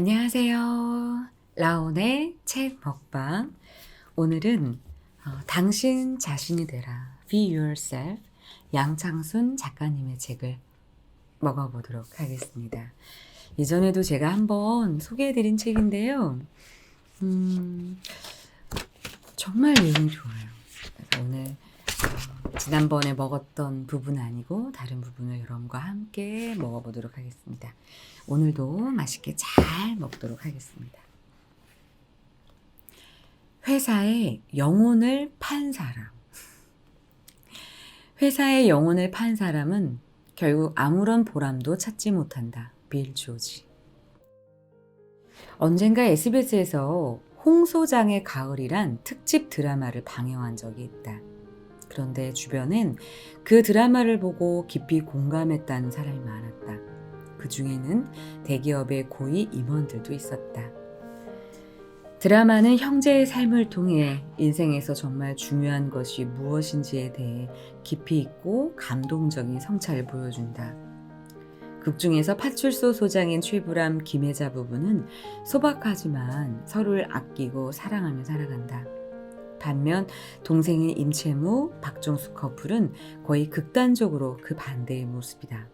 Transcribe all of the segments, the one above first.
안녕하세요. 라온의 책 먹방. 오늘은 당신 자신이 되라. Be Yourself. 양창순 작가님의 책을 먹어보도록 하겠습니다. 이전에도 제가 한번 소개해드린 책인데요. 정말 내용이 좋아요. 그래서 오늘 지난번에 먹었던 부분 아니고 다른 부분을 여러분과 함께 먹어보도록 하겠습니다. 오늘도 맛있게 잘 먹도록 하겠습니다. 회사의 영혼을 판 사람. 회사의 영혼을 판 사람은 결국 아무런 보람도 찾지 못한다. 빌 조지. 언젠가 SBS에서 홍소장의 가을이란 특집 드라마를 방영한 적이 있다. 그런데 주변엔 그 드라마를 보고 깊이 공감했다는 사람이 많았다. 그 중에는 대기업의 고위 임원들도 있었다. 드라마는 형제의 삶을 통해 인생에서 정말 중요한 것이 무엇인지에 대해 깊이 있고 감동적인 성찰을 보여준다. 극 중에서 파출소 소장인 최불암, 김혜자 부부는 소박하지만 서로를 아끼고 사랑하며 살아간다. 반면 동생인 임채무, 박종숙 커플은 거의 극단적으로 그 반대의 모습이다.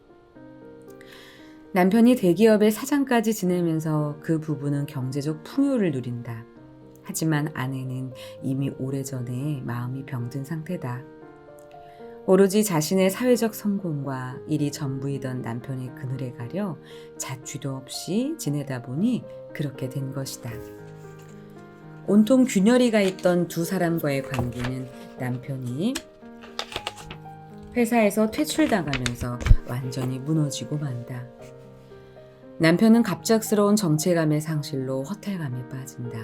남편이 대기업의 사장까지 지내면서 그 부부는 경제적 풍요를 누린다. 하지만 아내는 이미 오래전에 마음이 병든 상태다. 오로지 자신의 사회적 성공과 일이 전부이던 남편의 그늘에 가려 자취도 없이 지내다 보니 그렇게 된 것이다. 온통 균열이가 있던 두 사람과의 관계는 남편이 회사에서 퇴출당하면서 완전히 무너지고 만다. 남편은 갑작스러운 정체감의 상실로 허탈감에 빠진다.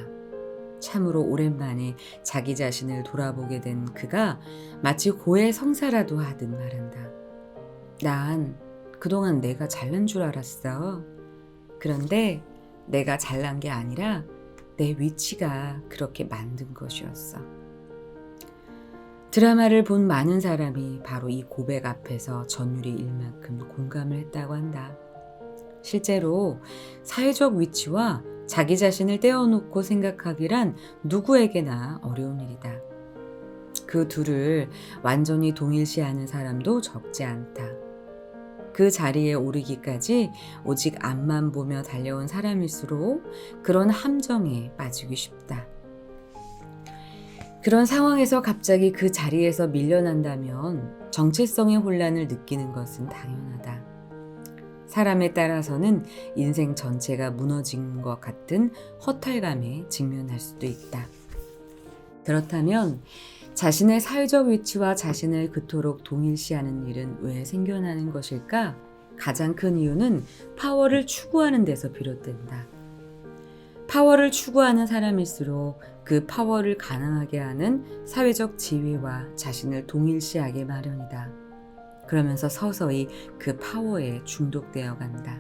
참으로 오랜만에 자기 자신을 돌아보게 된 그가 마치 고해성사라도 하듯 말한다. 난 그동안 내가 잘난 줄 알았어. 그런데 내가 잘난 게 아니라 내 위치가 그렇게 만든 것이었어. 드라마를 본 많은 사람이 바로 이 고백 앞에서 전율이 일 만큼 공감을 했다고 한다. 실제로 사회적 위치와 자기 자신을 떼어놓고 생각하기란 누구에게나 어려운 일이다. 그 둘을 완전히 동일시하는 사람도 적지 않다. 그 자리에 오르기까지 오직 앞만 보며 달려온 사람일수록 그런 함정에 빠지기 쉽다. 그런 상황에서 갑자기 그 자리에서 밀려난다면 정체성의 혼란을 느끼는 것은 당연하다. 사람에 따라서는 인생 전체가 무너진 것 같은 허탈감에 직면할 수도 있다. 그렇다면 자신의 사회적 위치와 자신을 그토록 동일시하는 일은 왜 생겨나는 것일까? 가장 큰 이유는 파워를 추구하는 데서 비롯된다. 파워를 추구하는 사람일수록 그 파워를 가능하게 하는 사회적 지위와 자신을 동일시하게 마련이다. 그러면서 서서히 그 파워에 중독되어 간다.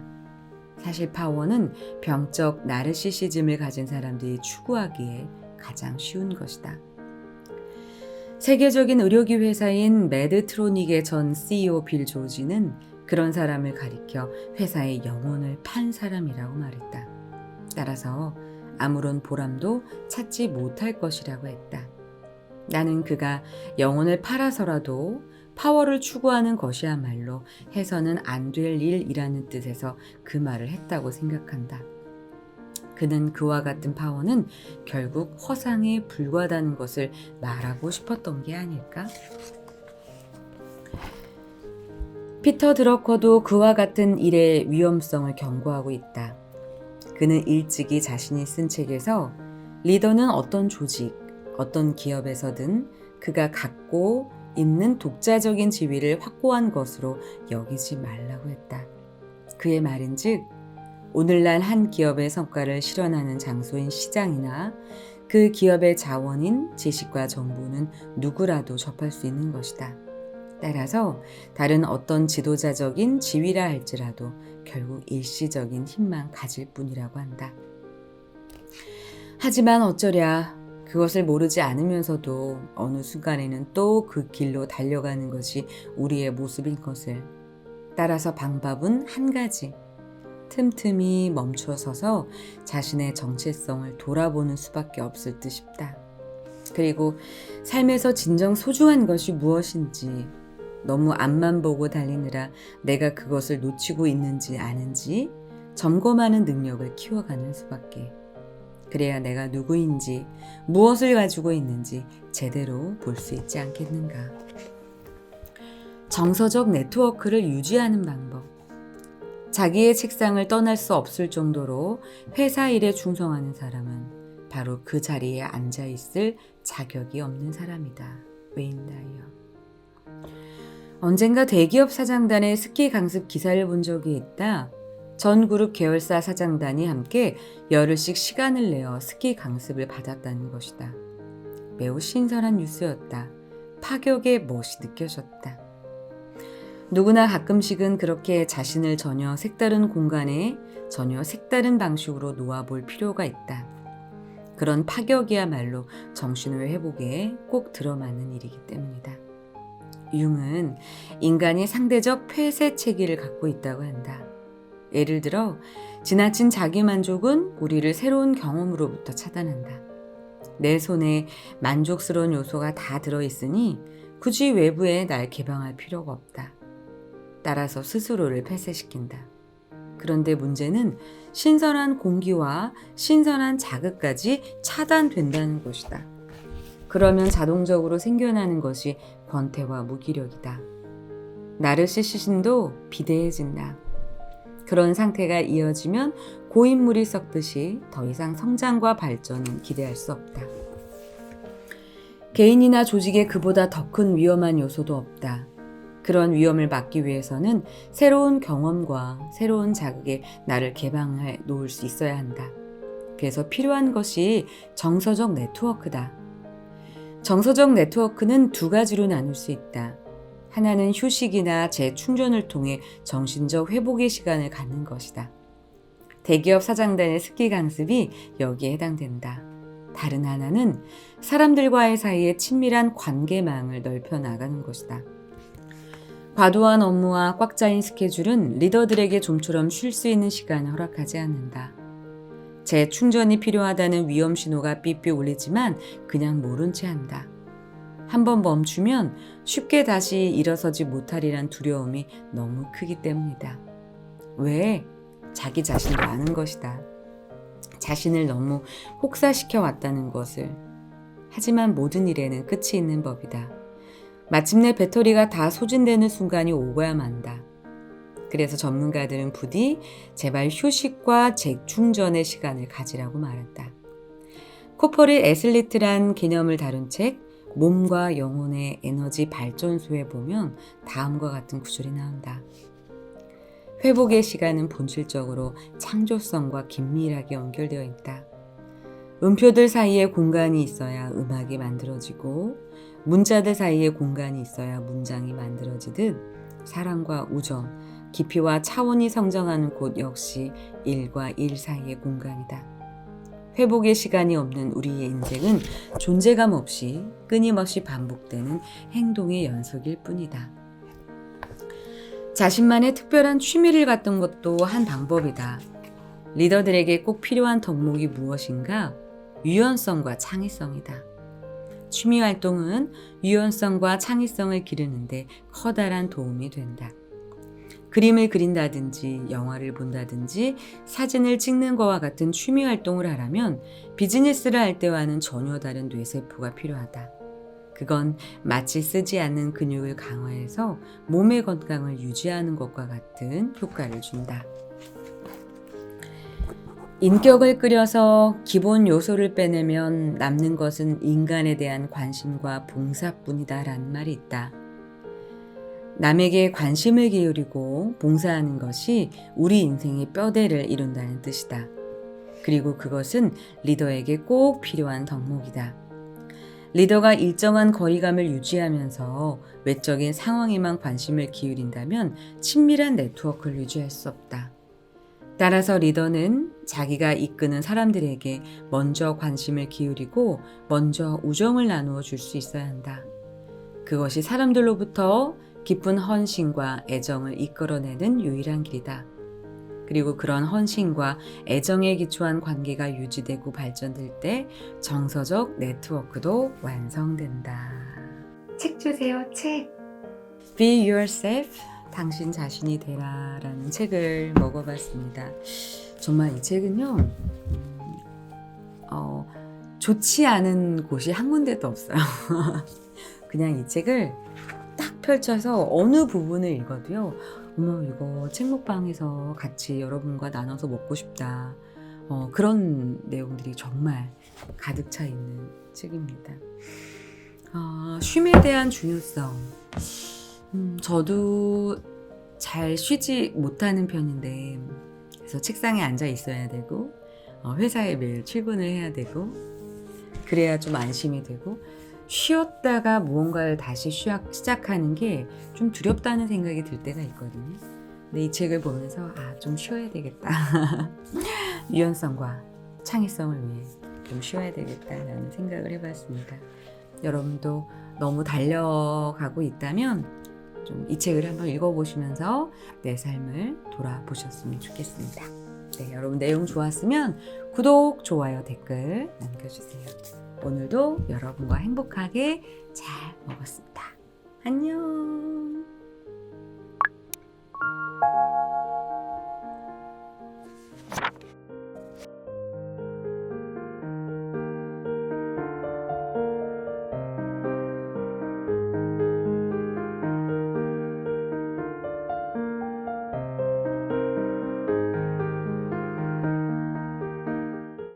사실 파워는 병적 나르시시즘을 가진 사람들이 추구하기에 가장 쉬운 것이다. 세계적인 의료기 회사인 메드트로닉의 전 CEO 빌 조지는 그런 사람을 가리켜 회사의 영혼을 판 사람이라고 말했다. 따라서 아무런 보람도 찾지 못할 것이라고 했다. 나는 그가 영혼을 팔아서라도 파워를 추구하는 것이야말로 해서는 안 될 일이라는 뜻에서 그 말을 했다고 생각한다. 그는 그와 같은 파워는 결국 허상에 불과하다는 것을 말하고 싶었던 게 아닐까? 피터 드러커도 그와 같은 일의 위험성을 경고하고 있다. 그는 일찍이 자신이 쓴 책에서 리더는 어떤 조직, 어떤 기업에서든 그가 갖고 있는 독자적인 지위를 확고한 것으로 여기지 말라고 했다. 그의 말인즉 오늘날 한 기업의 성과를 실현하는 장소인 시장이나 그 기업의 자원인 지식과 정보는 누구라도 접할 수 있는 것이다. 따라서 다른 어떤 지도자적인 지위라 할지라도 결국 일시적인 힘만 가질 뿐이라고 한다. 하지만 어쩌랴 그것을 모르지 않으면서도 어느 순간에는 또 그 길로 달려가는 것이 우리의 모습인 것을. 따라서 방법은 한 가지. 틈틈이 멈춰서서 자신의 정체성을 돌아보는 수밖에 없을 듯 싶다. 그리고 삶에서 진정 소중한 것이 무엇인지, 너무 앞만 보고 달리느라 내가 그것을 놓치고 있는지 아는지 점검하는 능력을 키워가는 수밖에. 그래야 내가 누구인지, 무엇을 가지고 있는지 제대로 볼 수 있지 않겠는가. 정서적 네트워크를 유지하는 방법. 자기의 책상을 떠날 수 없을 정도로 회사 일에 충성하는 사람은 바로 그 자리에 앉아있을 자격이 없는 사람이다. 웨인 다이어. 언젠가 대기업 사장단의 스키 강습 기사를 본 적이 있다. 전 그룹 계열사 사장단이 함께 열흘씩 시간을 내어 스키 강습을 받았다는 것이다. 매우 신선한 뉴스였다. 파격의 멋이 느껴졌다. 누구나 가끔씩은 그렇게 자신을 전혀 색다른 공간에 전혀 색다른 방식으로 놓아볼 필요가 있다. 그런 파격이야말로 정신의 회복에 꼭 들어맞는 일이기 때문이다. 융은 인간이 상대적 폐쇄 체계를 갖고 있다고 한다. 예를 들어 지나친 자기만족은 우리를 새로운 경험으로부터 차단한다. 내 손에 만족스러운 요소가 다 들어있으니 굳이 외부에 날 개방할 필요가 없다. 따라서 스스로를 폐쇄시킨다. 그런데 문제는 신선한 공기와 신선한 자극까지 차단된다는 것이다. 그러면 자동적으로 생겨나는 것이 권태와 무기력이다. 나르시시즘도 비대해진다. 그런 상태가 이어지면 고인물이 썩듯이 더 이상 성장과 발전은 기대할 수 없다. 개인이나 조직에 그보다 더 큰 위험한 요소도 없다. 그런 위험을 막기 위해서는 새로운 경험과 새로운 자극에 나를 개방해 놓을 수 있어야 한다. 그래서 필요한 것이 정서적 네트워크다. 정서적 네트워크는 두 가지로 나눌 수 있다. 하나는 휴식이나 재충전을 통해 정신적 회복의 시간을 갖는 것이다. 대기업 사장단의 스키 강습이 여기에 해당된다. 다른 하나는 사람들과의 사이에 친밀한 관계망을 넓혀 나가는 것이다. 과도한 업무와 꽉 짜인 스케줄은 리더들에게 좀처럼 쉴 수 있는 시간을 허락하지 않는다. 재충전이 필요하다는 위험 신호가 삐삐 울리지만 그냥 모른 채 한다. 한번 멈추면 쉽게 다시 일어서지 못하리란 두려움이 너무 크기 때문이다. 왜? 자기 자신도 아는 것이다. 자신을 너무 혹사시켜 왔다는 것을. 하지만 모든 일에는 끝이 있는 법이다. 마침내 배터리가 다 소진되는 순간이 오고야 만다. 그래서 전문가들은 부디 제발 휴식과 재충전의 시간을 가지라고 말한다. 코퍼릿 애슬리트란 개념을 다룬 책 몸과 영혼의 에너지 발전소에 보면 다음과 같은 구절이 나온다. 회복의 시간은 본질적으로 창조성과 긴밀하게 연결되어 있다. 음표들 사이에 공간이 있어야 음악이 만들어지고 문자들 사이에 공간이 있어야 문장이 만들어지듯 사랑과 우정, 깊이와 차원이 성장하는 곳 역시 일과 일 사이의 공간이다. 회복의 시간이 없는 우리의 인생은 존재감 없이 끊임없이 반복되는 행동의 연속일 뿐이다. 자신만의 특별한 취미를 갖는 것도 한 방법이다. 리더들에게 꼭 필요한 덕목이 무엇인가? 유연성과 창의성이다. 취미 활동은 유연성과 창의성을 기르는데 커다란 도움이 된다. 그림을 그린다든지 영화를 본다든지 사진을 찍는 것과 같은 취미 활동을 하려면 비즈니스를 할 때와는 전혀 다른 뇌세포가 필요하다. 그건 마치 쓰지 않는 근육을 강화해서 몸의 건강을 유지하는 것과 같은 효과를 준다. 인격을 끓여서 기본 요소를 빼내면 남는 것은 인간에 대한 관심과 봉사뿐이다라는 말이 있다. 남에게 관심을 기울이고 봉사하는 것이 우리 인생의 뼈대를 이룬다는 뜻이다. 그리고 그것은 리더에게 꼭 필요한 덕목이다. 리더가 일정한 거리감을 유지하면서 외적인 상황에만 관심을 기울인다면 친밀한 네트워크를 유지할 수 없다. 따라서 리더는 자기가 이끄는 사람들에게 먼저 관심을 기울이고 먼저 우정을 나누어 줄 수 있어야 한다. 그것이 사람들로부터 깊은 헌신과 애정을 이끌어내는 유일한 길이다. 그리고 그런 헌신과 애정에 기초한 관계가 유지되고 발전될 때 정서적 네트워크도 완성된다. 책 주세요, 책. Be Yourself, 당신 자신이 되라 라는 책을 먹어봤습니다. 정말 이 책은요, 좋지 않은 곳이 한 군데도 없어요. 그냥 이 책을 딱 펼쳐서 어느 부분을 읽어도요, 어머, 이거 책 먹방에서 같이 여러분과 나눠서 먹고 싶다. 그런 내용들이 정말 가득 차 있는 책입니다. 쉼에 대한 중요성. 저도 잘 쉬지 못하는 편인데, 그래서 책상에 앉아 있어야 되고, 회사에 매일 출근을 해야 되고, 그래야 좀 안심이 되고, 쉬었다가 무언가를 다시 시작하는 게 좀 두렵다는 생각이 들 때가 있거든요. 근데 이 책을 보면서 좀 쉬어야 되겠다. 유연성과 창의성을 위해 좀 쉬어야 되겠다라는 생각을 해봤습니다. 여러분도 너무 달려가고 있다면 좀 이 책을 한번 읽어보시면서 내 삶을 돌아보셨으면 좋겠습니다. 네, 여러분 내용 좋았으면 구독, 좋아요, 댓글 남겨주세요. 오늘도 여러분과 행복하게 잘 먹었습니다. 안녕.